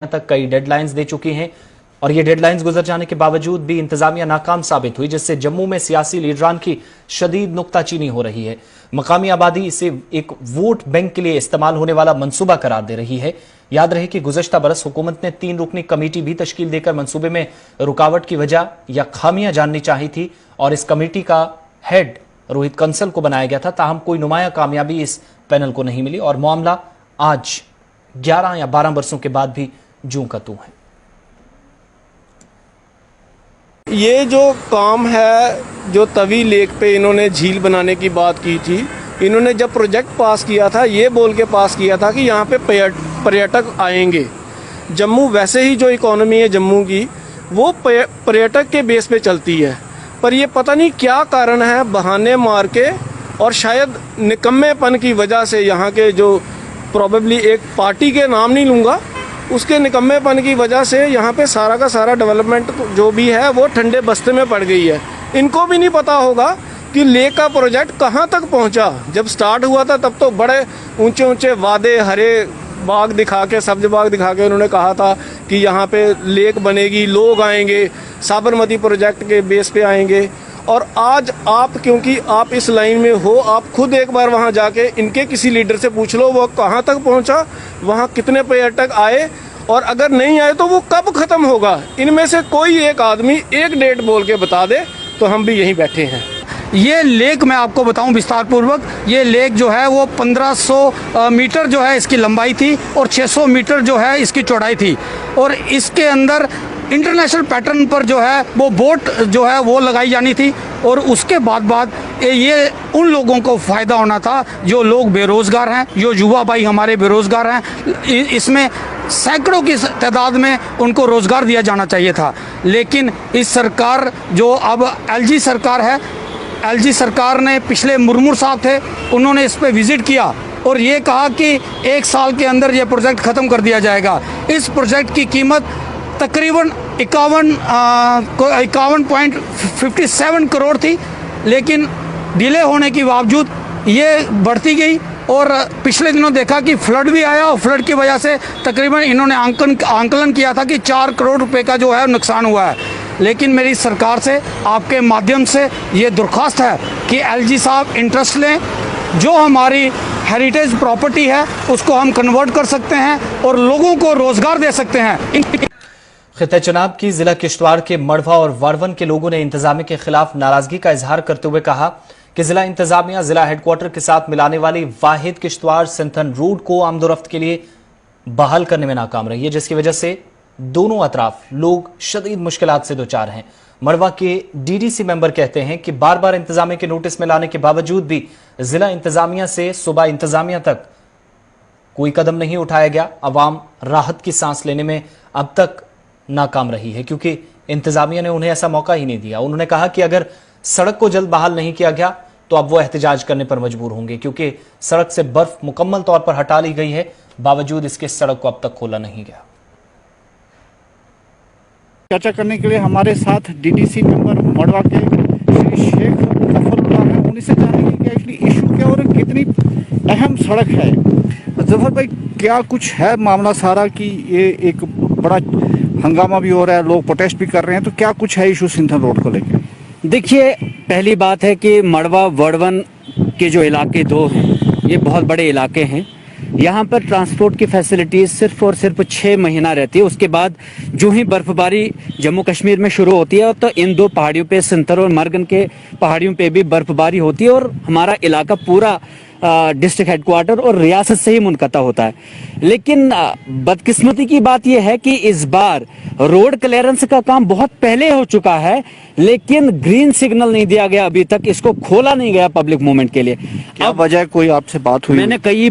तक कई डेडलाइंस दे चुकी हैं और ये डेडलाइंस गुजर जाने के बावजूद भी इंतजामिया नाकाम साबित हुई, जिससे जम्मू में सियासी लीडरान की शदीद नुक्ताचीनी हो रही है। मकामी आबादी इसे एक वोट बैंक के लिए इस्तेमाल होने वाला मंसूबा करार दे रही है। याद रहे कि गुज़श्ता बरस हुकूमत ने 3 रुकनी कमेटी भी तश्कील देकर मंसूबे में रुकावट की वजह या खामियां जाननी चाही थी और इस कमेटी का हेड रोहित कंसल को बनाया गया था। ताहम कोई नुमाया कामयाबी इस पैनल को नहीं मिली और मामला आज 11 या 12 बरसों के बाद भी जूं का तू है। ये जो काम है, जो तवी लेक पे इन्होंने झील बनाने की बात की थी, इन्होंने जब प्रोजेक्ट पास किया था ये बोल के पास किया था कि यहाँ पे पर्यटक आएंगे। जम्मू वैसे ही जो इकोनॉमी है जम्मू की वो पर्यटक के बेस पे चलती है, पर ये पता नहीं क्या कारण है, बहाने मार के और शायद निकम्मेपन की वजह से यहाँ के जो प्रॉबेबली एक पार्टी के नाम नहीं लूँगा, उसके निकम्मेपन की वजह से यहाँ पे सारा का सारा डेवलपमेंट जो भी है वो ठंडे बस्ते में पड़ गई है। इनको भी नहीं पता होगा कि लेक का प्रोजेक्ट कहाँ तक पहुँचा। जब स्टार्ट हुआ था तब तो बड़े ऊंचे ऊंचे वादे, हरे बाग दिखा के, सब्ज बाग दिखा के उन्होंने कहा था कि यहाँ पे लेक बनेगी, लोग आएंगे, साबरमती प्रोजेक्ट के बेस पे आएंगे। और आज आप, क्योंकि आप इस लाइन में हो, आप खुद एक बार वहाँ जाके इनके किसी लीडर से पूछ लो वो कहाँ तक पहुँचा, वहाँ कितने पर्यटक आए और अगर नहीं आए तो वो कब खत्म होगा। इनमें से कोई एक आदमी एक डेट बोल के बता दे तो हम भी यहीं बैठे हैं। ये लेक मैं आपको बताऊं विस्तार पूर्वक, ये लेक जो है वो 1500 मीटर जो है इसकी लंबाई थी और 600 मीटर जो है इसकी चौड़ाई थी और इसके अंदर इंटरनेशनल पैटर्न पर जो है वो बोट जो है वो लगाई जानी थी और उसके बाद ये उन लोगों को फ़ायदा होना था जो लोग बेरोज़गार हैं, जो युवा भाई हमारे बेरोज़गार हैं। इसमें सैकड़ों की तादाद में उनको रोज़गार दिया जाना चाहिए था। लेकिन इस सरकार जो अब एलजी सरकार है, एलजी सरकार ने, पिछले मुर्मू साहब थे, उन्होंने इस पर विज़िट किया और ये कहा कि 1 साल के अंदर ये प्रोजेक्ट ख़त्म कर दिया जाएगा। इस प्रोजेक्ट की कीमत तकरीबन 51.57 करोड़ थी, लेकिन डिले होने के बावजूद ये बढ़ती गई और पिछले दिनों देखा कि फ्लड भी आया और फ्लड की वजह से तकरीबन इन्होंने आंकलन किया था कि 4 करोड़ रुपए का जो है नुकसान हुआ है। लेकिन मेरी सरकार से, आपके माध्यम से ये दरख्वास्त है कि एलजी साहब इंटरेस्ट लें। जो हमारी हेरिटेज प्रॉपर्टी है उसको हम कन्वर्ट कर सकते हैं और लोगों को रोज़गार दे सकते हैं। खित्ते चनाब की जिला किश्तवाड़ के मड़वा और वारवन के लोगों ने इंतजामिया के खिलाफ नाराजगी का इजहार करते हुए कहा कि जिला इंतजामिया जिला हेडक्वार्टर के साथ मिलाने वाली वाहिद किश्तवाड़ सिंथन रूट को आमदोरफ्त के लिए बहाल करने में नाकाम रही है, जिसकी वजह से दोनों अतराफ लोग शदीद मुश्किलात से दो चार हैं। मड़वा के डीडीसी मेंबर कहते हैं कि बार बार इंतजामिया के नोटिस में लाने के बावजूद भी जिला इंतजामिया से सूबा इंतजामिया तक कोई कदम नहीं उठाया गया। अवाम राहत की सांस लेने में अब तक नाकाम रही है क्योंकि इंतजामिया ने उन्हें ऐसा मौका ही नहीं दिया। उन्होंने कहा कि अगर सड़क को जल्द बहाल नहीं किया गया तो अब वो एहतजाज करने पर मजबूर होंगे क्योंकि सड़क से बर्फ मुकम्मल तौर पर हटा ली गई है, बावजूद इसके सड़क को अब तक खोला नहीं गया। चर्चा करने के लिए हमारे साथ डीडीसी मेंबर मड़वा के श्री शेख जफरुल्लाह हैं। उन्हीं से जानेंगे कि एक्चुअली इशू क्या और कितनी अहम सड़क है। जफर भाई, क्या कुछ है मामला सारा कि ये एक बड़ा हंगामा भी हो रहा है, लोग प्रोटेस्ट भी कर रहे हैं, तो क्या कुछ है इशू सिंथन रोड को लेकर? देखिए, पहली बात है कि मड़वा वड़वन के जो इलाके दो हैं ये बहुत बड़े इलाके हैं। यहाँ पर ट्रांसपोर्ट की फैसिलिटीज़ सिर्फ और सिर्फ 6 महीना रहती है। उसके बाद जो ही बर्फबारी जम्मू कश्मीर में शुरू होती है तो इन 2 पहाड़ियों पे, सिंथर और मरगन के पहाड़ियों पे भी बर्फबारी होती है और हमारा इलाका पूरा डिस्ट्रिक्ट हेडक्वार्टर और रियासत से ही मुनक़ता होता है। लेकिन बदकिस्मती की बात यह है कि इस बार रोड क्लियरेंस का काम बहुत पहले हो चुका है, लेकिन ग्रीन सिग्नल नहीं दिया गया अभी तक, इसको खोला नहीं गया पब्लिक मूवमेंट के लिए। क्या वजह, कोई आपसे बात हुई? मैंने कई